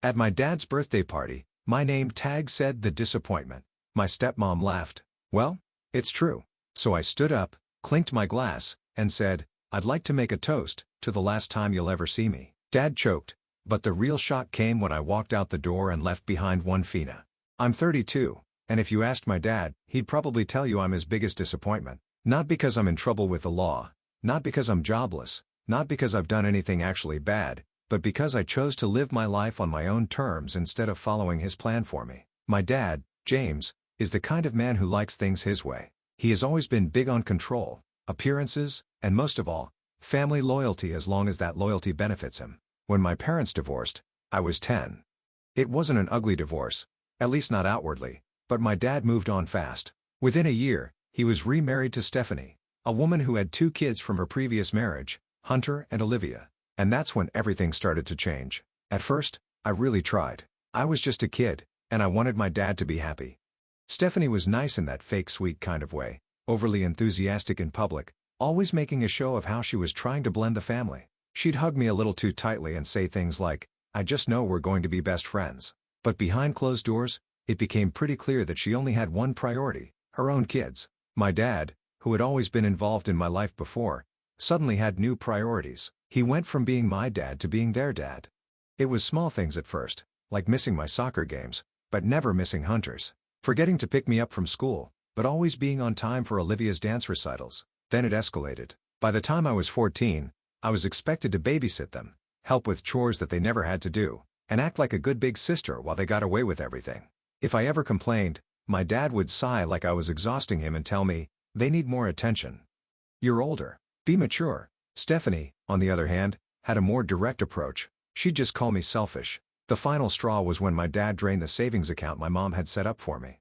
At my dad's birthday party, my name tag said the disappointment. My stepmom laughed. Well, it's true. So I stood up, clinked my glass, and said, "I'd like to make a toast to the last time you'll ever see me." Dad choked, but the real shock came when I walked out the door and left behind one Fina. I'm 32, and if you asked my dad, he'd probably tell you I'm his biggest disappointment. Not because I'm in trouble with the law, not because I'm jobless, not because I've done anything actually bad, but because I chose to live my life on my own terms instead of following his plan for me. My dad, James, is the kind of man who likes things his way. He has always been big on control, appearances, and most of all, family loyalty as long as that loyalty benefits him. When my parents divorced, I was 10. It wasn't an ugly divorce, at least not outwardly, but my dad moved on fast. Within a year, he was remarried to Stephanie, a woman who had 2 kids from her previous marriage, Hunter and Olivia. And that's when everything started to change. At first, I really tried. I was just a kid, and I wanted my dad to be happy. Stephanie was nice in that fake sweet kind of way, overly enthusiastic in public, always making a show of how she was trying to blend the family. She'd hug me a little too tightly and say things like, "I just know we're going to be best friends." But behind closed doors, it became pretty clear that she only had one priority, her own kids. My dad, who had always been involved in my life before, suddenly had new priorities. He went from being my dad to being their dad. It was small things at first, like missing my soccer games, but never missing Hunter's. Forgetting to pick me up from school, but always being on time for Olivia's dance recitals. Then it escalated. By the time I was 14, I was expected to babysit them, help with chores that they never had to do, and act like a good big sister while they got away with everything. If I ever complained, my dad would sigh like I was exhausting him and tell me, "They need more attention. You're older. Be mature." Stephanie, on the other hand, had a more direct approach. She'd just call me selfish. The final straw was when my dad drained the savings account my mom had set up for me.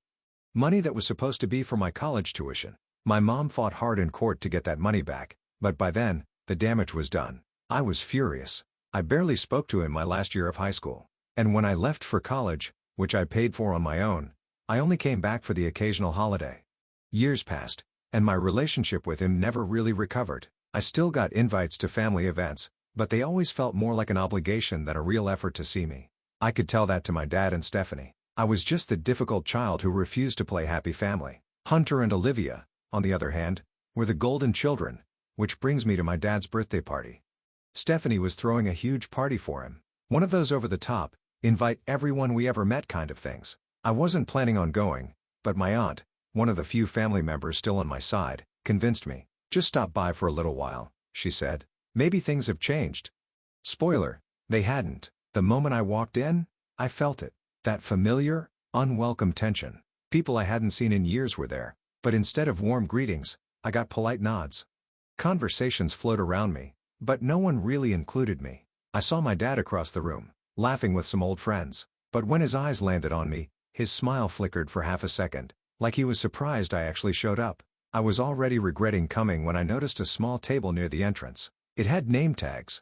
Money that was supposed to be for my college tuition. My mom fought hard in court to get that money back, but by then, the damage was done. I was furious. I barely spoke to him my last year of high school. And when I left for college, which I paid for on my own, I only came back for the occasional holiday. Years passed, and my relationship with him never really recovered. I still got invites to family events, but they always felt more like an obligation than a real effort to see me. I could tell that to my dad and Stephanie. I was just the difficult child who refused to play happy family. Hunter and Olivia, on the other hand, were the golden children, which brings me to my dad's birthday party. Stephanie was throwing a huge party for him. One of those over-the-top, invite everyone we ever met kind of things. I wasn't planning on going, but my aunt, one of the few family members still on my side, convinced me. "Just stop by for a little while," she said. "Maybe things have changed." Spoiler, they hadn't. The moment I walked in, I felt it. That familiar, unwelcome tension. People I hadn't seen in years were there, but instead of warm greetings, I got polite nods. Conversations flowed around me, but no one really included me. I saw my dad across the room, laughing with some old friends, but when his eyes landed on me, his smile flickered for half a second, like he was surprised I actually showed up. I was already regretting coming when I noticed a small table near the entrance. It had name tags.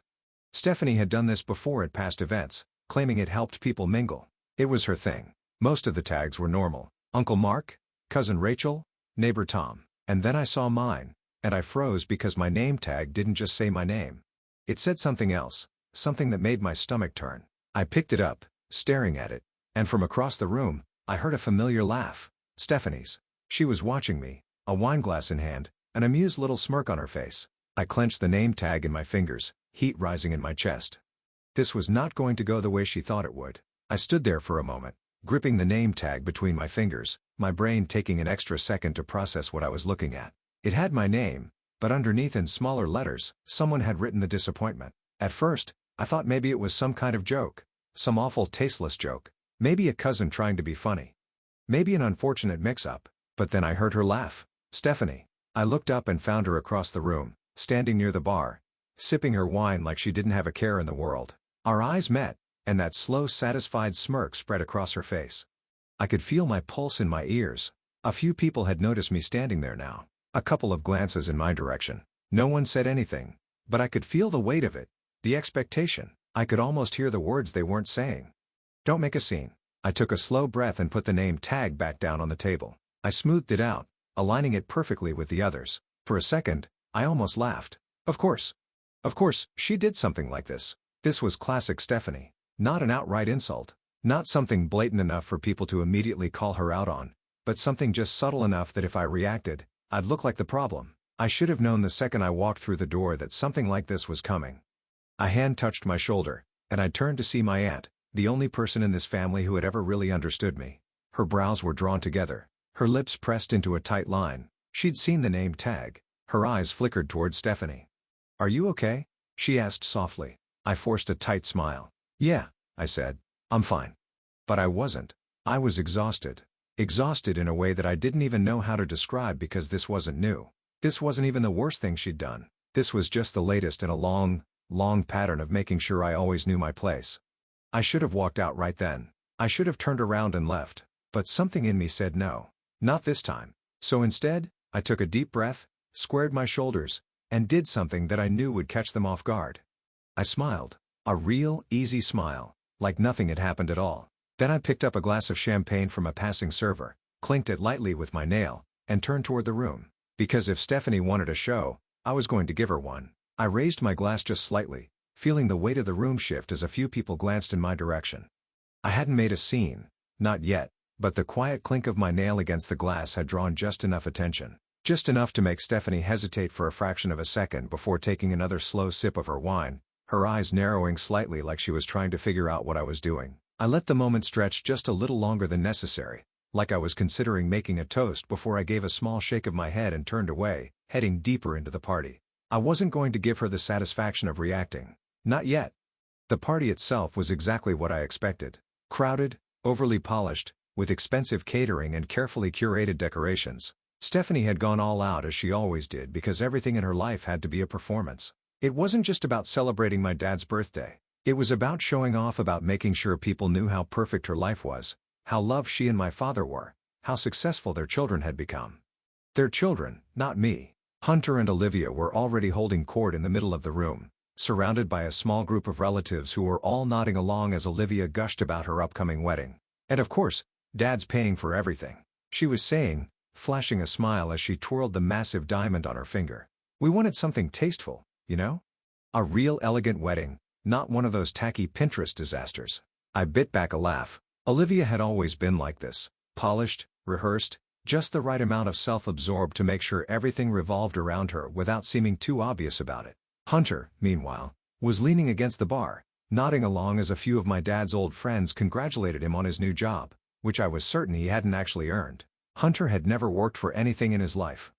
Stephanie had done this before at past events, claiming it helped people mingle. It was her thing. Most of the tags were normal. Uncle Mark, Cousin Rachel, Neighbor Tom. And then I saw mine, and I froze because my name tag didn't just say my name. It said something else, something that made my stomach turn. I picked it up, staring at it, and from across the room, I heard a familiar laugh. Stephanie's. She was watching me, a wineglass in hand, an amused little smirk on her face. I clenched the name tag in my fingers, heat rising in my chest. This was not going to go the way she thought it would. I stood there for a moment, gripping the name tag between my fingers, my brain taking an extra second to process what I was looking at. It had my name, but underneath in smaller letters, someone had written the disappointment. At first, I thought maybe it was some kind of joke, some awful tasteless joke, maybe a cousin trying to be funny, maybe an unfortunate mix-up, but then I heard her laugh. Stephanie. I looked up and found her across the room, standing near the bar, sipping her wine like she didn't have a care in the world. Our eyes met, and that slow, satisfied smirk spread across her face. I could feel my pulse in my ears. A few people had noticed me standing there now. A couple of glances in my direction. No one said anything, but I could feel the weight of it, the expectation. I could almost hear the words they weren't saying. "Don't make a scene." I took a slow breath and put the name tag back down on the table. I smoothed it out, aligning it perfectly with the others. For a second, I almost laughed. Of course, she did something like this. This was classic Stephanie. Not an outright insult. Not something blatant enough for people to immediately call her out on, but something just subtle enough that if I reacted, I'd look like the problem. I should have known the second I walked through the door that something like this was coming. A hand touched my shoulder, and I turned to see my aunt, the only person in this family who had ever really understood me. Her brows were drawn together, her lips pressed into a tight line. She'd seen the name tag. Her eyes flickered toward Stephanie. "Are you okay?" she asked softly. I forced a tight smile. "Yeah," I said. "I'm fine." But I wasn't. I was exhausted. Exhausted in a way that I didn't even know how to describe because this wasn't new. This wasn't even the worst thing she'd done. This was just the latest in a long pattern of making sure I always knew my place. I should have walked out right then. I should have turned around and left. But something in me said no. Not this time. So instead, I took a deep breath, squared my shoulders, and did something that I knew would catch them off guard. I smiled. A real, easy smile, like nothing had happened at all. Then I picked up a glass of champagne from a passing server, clinked it lightly with my nail, and turned toward the room. Because if Stephanie wanted a show, I was going to give her one. I raised my glass just slightly, feeling the weight of the room shift as a few people glanced in my direction. I hadn't made a scene, not yet, but the quiet clink of my nail against the glass had drawn just enough attention. Just enough to make Stephanie hesitate for a fraction of a second before taking another slow sip of her wine, her eyes narrowing slightly like she was trying to figure out what I was doing. I let the moment stretch just a little longer than necessary, like I was considering making a toast before I gave a small shake of my head and turned away, heading deeper into the party. I wasn't going to give her the satisfaction of reacting. Not yet. The party itself was exactly what I expected. Crowded, overly polished, with expensive catering and carefully curated decorations. Stephanie had gone all out as she always did because everything in her life had to be a performance. It wasn't just about celebrating my dad's birthday. It was about showing off, about making sure people knew how perfect her life was, how loved she and my father were, how successful their children had become. Their children, not me. Hunter and Olivia were already holding court in the middle of the room, surrounded by a small group of relatives who were all nodding along as Olivia gushed about her upcoming wedding. And of course, Dad's paying for everything, she was saying, flashing a smile as she twirled the massive diamond on her finger. We wanted something tasteful, you know? A real elegant wedding, not one of those tacky Pinterest disasters. I bit back a laugh. Olivia had always been like this, polished, rehearsed, just the right amount of self-absorbed to make sure everything revolved around her without seeming too obvious about it. Hunter, meanwhile, was leaning against the bar, nodding along as a few of my dad's old friends congratulated him on his new job, which I was certain he hadn't actually earned. Hunter had never worked for anything in his life.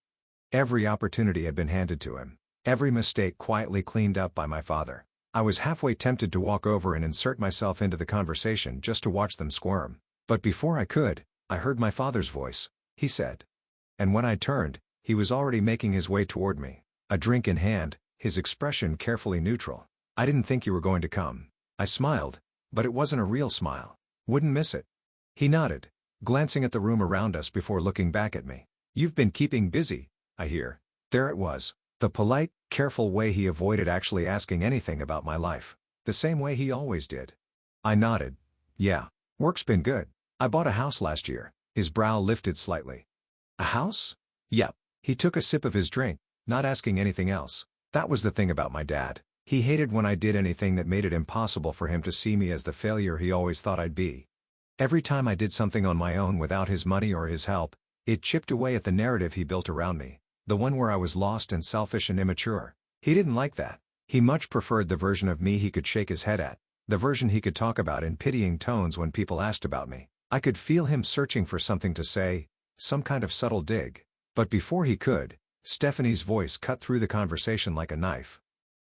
Every opportunity had been handed to him, every mistake quietly cleaned up by my father. I was halfway tempted to walk over and insert myself into the conversation just to watch them squirm. But before I could, I heard my father's voice. He said. And when I turned, he was already making his way toward me, a drink in hand, his expression carefully neutral. "I didn't think you were going to come." I smiled, but it wasn't a real smile. "Wouldn't miss it." He nodded, glancing at the room around us before looking back at me. "You've been keeping busy, I hear." There it was. The polite, careful way he avoided actually asking anything about my life. The same way he always did. I nodded. "Yeah. Work's been good. I bought a house last year." His brow lifted slightly. "A house?" "Yep." He took a sip of his drink, not asking anything else. That was the thing about my dad. He hated when I did anything that made it impossible for him to see me as the failure he always thought I'd be. Every time I did something on my own without his money or his help, it chipped away at the narrative he built around me, the one where I was lost and selfish and immature. He didn't like that. He much preferred the version of me he could shake his head at, the version he could talk about in pitying tones when people asked about me. I could feel him searching for something to say, some kind of subtle dig. But before he could, Stephanie's voice cut through the conversation like a knife.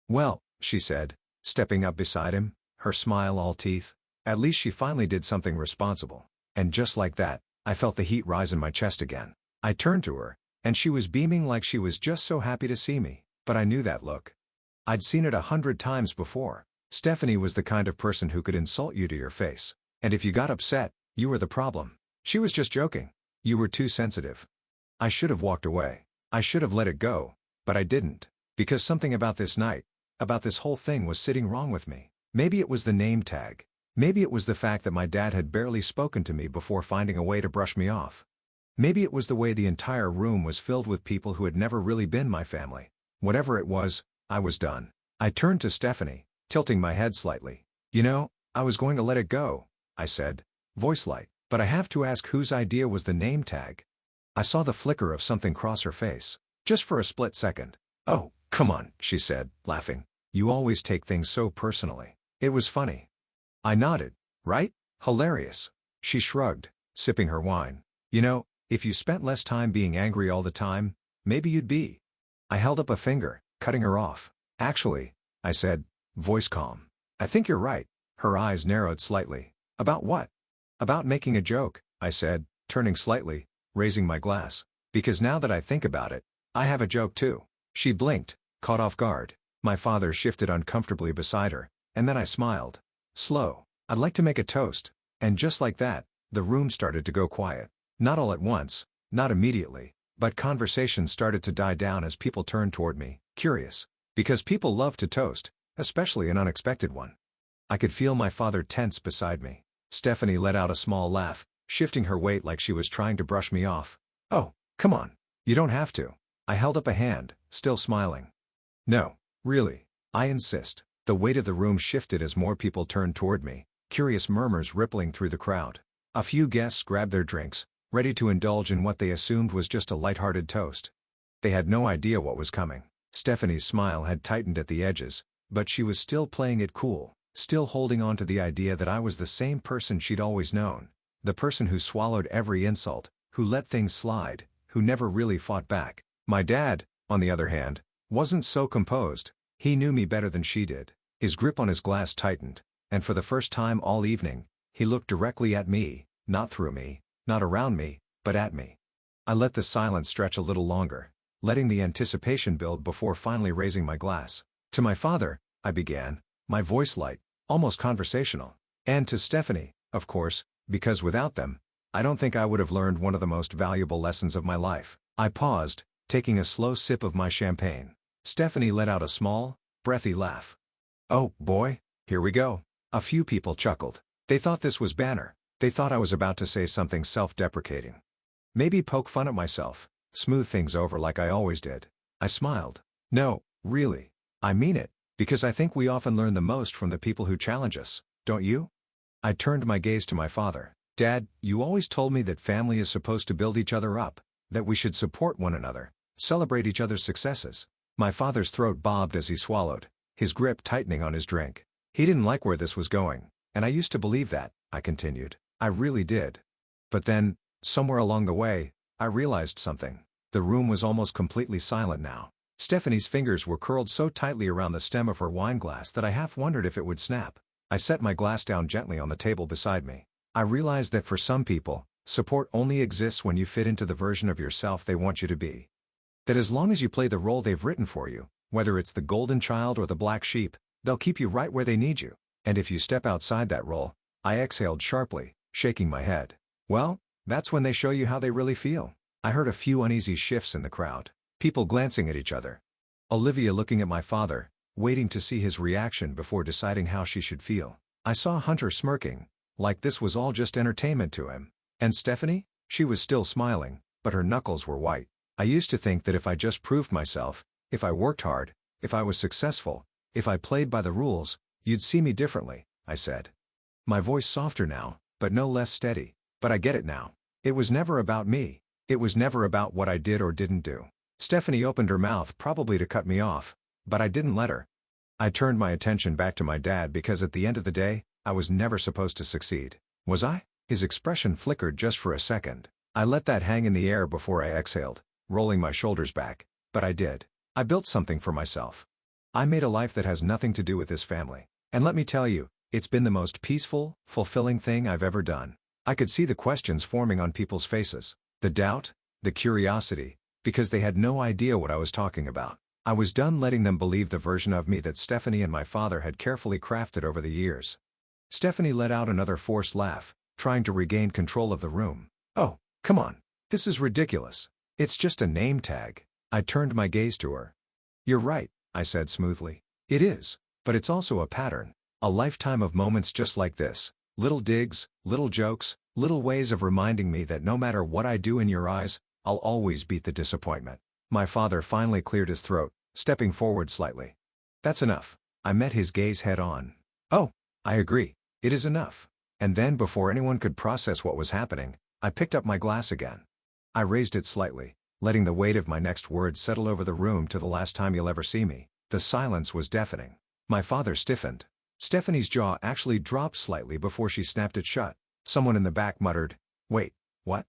"Well," she said, stepping up beside him, her smile all teeth. At least she finally did something responsible. And just like that, I felt the heat rise in my chest again. I turned to her, and she was beaming like she was just so happy to see me, but I knew that look. I'd seen it 100 times before. Stephanie was the kind of person who could insult you to your face. And if you got upset, you were the problem. She was just joking. You were too sensitive. I should have walked away. I should have let it go, but I didn't. Because something about this night, about this whole thing was sitting wrong with me. Maybe it was the name tag. Maybe it was the fact that my dad had barely spoken to me before finding a way to brush me off. Maybe it was the way the entire room was filled with people who had never really been my family. Whatever it was, I was done. I turned to Stephanie, tilting my head slightly. "You know, I was going to let it go, I said, voice light, but I have to ask whose idea was the name tag. I saw the flicker of something cross her face. Just for a split second. Oh, come on, she said, laughing. You always take things so personally. It was funny. I nodded. Right? Hilarious. She shrugged, sipping her wine. You know, if you spent less time being angry all the time, maybe you'd be. I held up a finger, cutting her off. Actually, I said, voice calm. I think you're right. Her eyes narrowed slightly. About what? About making a joke, I said, turning slightly, raising my glass. Because now that I think about it, I have a joke too. She blinked, caught off guard. My father shifted uncomfortably beside her, and then I smiled. Slow. I'd like to make a toast. And just like that, the room started to go quiet. Not all at once, not immediately, but conversation started to die down as people turned toward me, curious. Because people love to toast, especially an unexpected one. I could feel my father tense beside me. Stephanie let out a small laugh, shifting her weight like she was trying to brush me off. Oh, come on. You don't have to. I held up a hand, still smiling. No, really. I insist. The weight of the room shifted as more people turned toward me, curious murmurs rippling through the crowd. A few guests grabbed their drinks, ready to indulge in what they assumed was just a lighthearted toast. They had no idea what was coming. Stephanie's smile had tightened at the edges, but she was still playing it cool, still holding on to the idea that I was the same person she'd always known. The person who swallowed every insult, who let things slide, who never really fought back. My dad, on the other hand, wasn't so composed. He knew me better than she did. His grip on his glass tightened, and for the first time all evening, he looked directly at me, not through me, not around me, but at me. I let the silence stretch a little longer, letting the anticipation build before finally raising my glass. To my father, I began, my voice light, almost conversational. And to Stephanie, of course, because without them, I don't think I would have learned one of the most valuable lessons of my life. I paused, taking a slow sip of my champagne. Stephanie let out a small, breathy laugh. Oh, boy, here we go. A few people chuckled. They thought this was banter. They thought I was about to say something self-deprecating. Maybe poke fun at myself, smooth things over like I always did. I smiled. No, really. I mean it, because I think we often learn the most from the people who challenge us, don't you? I turned my gaze to my father. Dad, you always told me that family is supposed to build each other up, that we should support one another, celebrate each other's successes. My father's throat bobbed as he swallowed, his grip tightening on his drink. He didn't like where this was going, and I used to believe that, I continued. I really did. But then, somewhere along the way, I realized something. The room was almost completely silent now. Stephanie's fingers were curled so tightly around the stem of her wine glass that I half wondered if it would snap. I set my glass down gently on the table beside me. I realized that for some people, support only exists when you fit into the version of yourself they want you to be. That as long as you play the role they've written for you, whether it's the golden child or the black sheep, they'll keep you right where they need you. And if you step outside that role, I exhaled sharply, shaking my head. Well, that's when they show you how they really feel. I heard a few uneasy shifts in the crowd, people glancing at each other. Olivia looking at my father, waiting to see his reaction before deciding how she should feel. I saw Hunter smirking, like this was all just entertainment to him. And Stephanie? She was still smiling, but her knuckles were white. I used to think that if I just proved myself, if I worked hard, if I was successful, if I played by the rules, you'd see me differently, I said. My voice softer now, but no less steady. But I get it now. It was never about me. It was never about what I did or didn't do. Stephanie opened her mouth probably to cut me off, but I didn't let her. I turned my attention back to my dad because at the end of the day, I was never supposed to succeed. Was I? His expression flickered just for a second. I let that hang in the air before I exhaled, rolling my shoulders back. But I did. I built something for myself. I made a life that has nothing to do with this family. And let me tell you, it's been the most peaceful, fulfilling thing I've ever done. I could see the questions forming on people's faces. The doubt, the curiosity, because they had no idea what I was talking about. I was done letting them believe the version of me that Stephanie and my father had carefully crafted over the years. Stephanie let out another forced laugh, trying to regain control of the room. Oh, come on. This is ridiculous. It's just a name tag. I turned my gaze to her. You're right, I said smoothly. It is, but it's also a pattern. A lifetime of moments just like this. Little digs, little jokes, little ways of reminding me that no matter what I do in your eyes, I'll always beat the disappointment. My father finally cleared his throat, stepping forward slightly. That's enough. I met his gaze head on. Oh, I agree. It is enough. And then before anyone could process what was happening, I picked up my glass again. I raised it slightly, letting the weight of my next words settle over the room to the last time you'll ever see me. The silence was deafening. My father stiffened. Stephanie's jaw actually dropped slightly before she snapped it shut. Someone in the back muttered, "Wait, what?"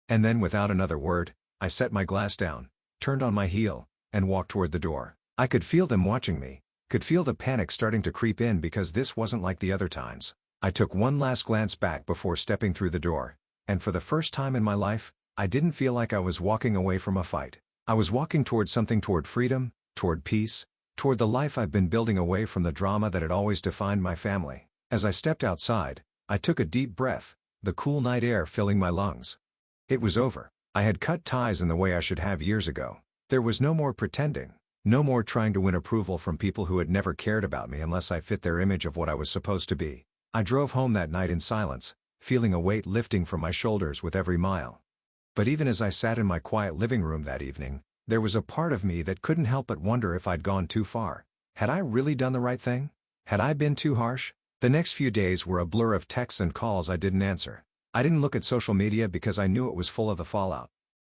And then without another word, I set my glass down, turned on my heel, and walked toward the door. I could feel them watching me, could feel the panic starting to creep in because this wasn't like the other times. I took one last glance back before stepping through the door, and for the first time in my life, I didn't feel like I was walking away from a fight. I was walking toward something, toward freedom, toward peace, toward the life I've been building away from the drama that had always defined my family. As I stepped outside, I took a deep breath, the cool night air filling my lungs. It was over. I had cut ties in the way I should have years ago. There was no more pretending, no more trying to win approval from people who had never cared about me unless I fit their image of what I was supposed to be. I drove home that night in silence, feeling a weight lifting from my shoulders with every mile. But even as I sat in my quiet living room that evening, there was a part of me that couldn't help but wonder if I'd gone too far. Had I really done the right thing? Had I been too harsh? The next few days were a blur of texts and calls I didn't answer. I didn't look at social media because I knew it was full of the fallout.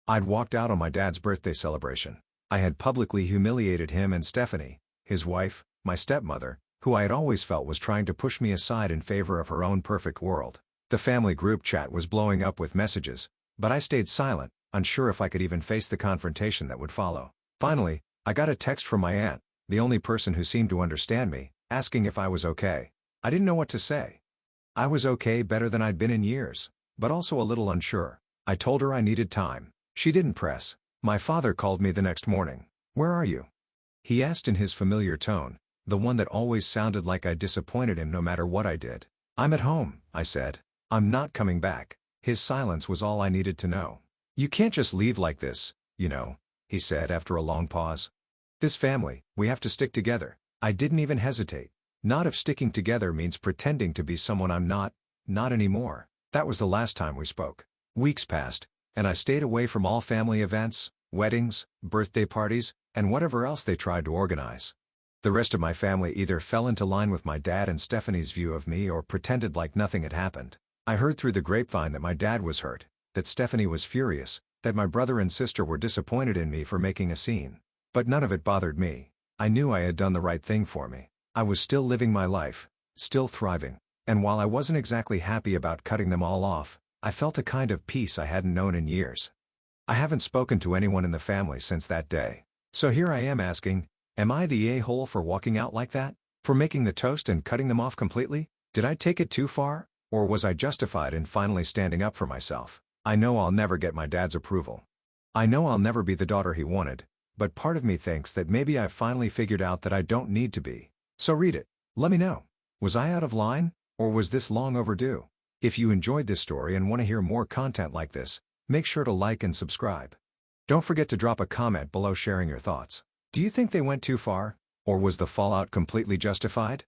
I'd walked out on my dad's birthday celebration. I had publicly humiliated him and Stephanie, his wife, my stepmother, who I had always felt was trying to push me aside in favor of her own perfect world. The family group chat was blowing up with messages, but I stayed silent, unsure if I could even face the confrontation that would follow. Finally, I got a text from my aunt, the only person who seemed to understand me, asking if I was okay. I didn't know what to say. I was okay, better than I'd been in years, but also a little unsure. I told her I needed time. She didn't press. My father called me the next morning. "Where are you?" he asked in his familiar tone, the one that always sounded like I disappointed him no matter what I did. "I'm at home," I said. "I'm not coming back." His silence was all I needed to know. "You can't just leave like this, you know," he said after a long pause. "This family, we have to stick together." I didn't even hesitate. Not if sticking together means pretending to be someone I'm not anymore. That was the last time we spoke. Weeks passed, and I stayed away from all family events, weddings, birthday parties, and whatever else they tried to organize. The rest of my family either fell into line with my dad and Stephanie's view of me or pretended like nothing had happened. I heard through the grapevine that my dad was hurt, that Stephanie was furious, that my brother and sister were disappointed in me for making a scene. But none of it bothered me. I knew I had done the right thing for me. I was still living my life, still thriving, and while I wasn't exactly happy about cutting them all off, I felt a kind of peace I hadn't known in years. I haven't spoken to anyone in the family since that day. So here I am asking, am I the a-hole for walking out like that? For making the toast and cutting them off completely? Did I take it too far? Or was I justified in finally standing up for myself? I know I'll never get my dad's approval. I know I'll never be the daughter he wanted, but part of me thinks that maybe I've finally figured out that I don't need to be. So read it. Let me know. Was I out of line? Or was this long overdue? If you enjoyed this story and want to hear more content like this, make sure to like and subscribe. Don't forget to drop a comment below sharing your thoughts. Do you think they went too far? Or was the fallout completely justified?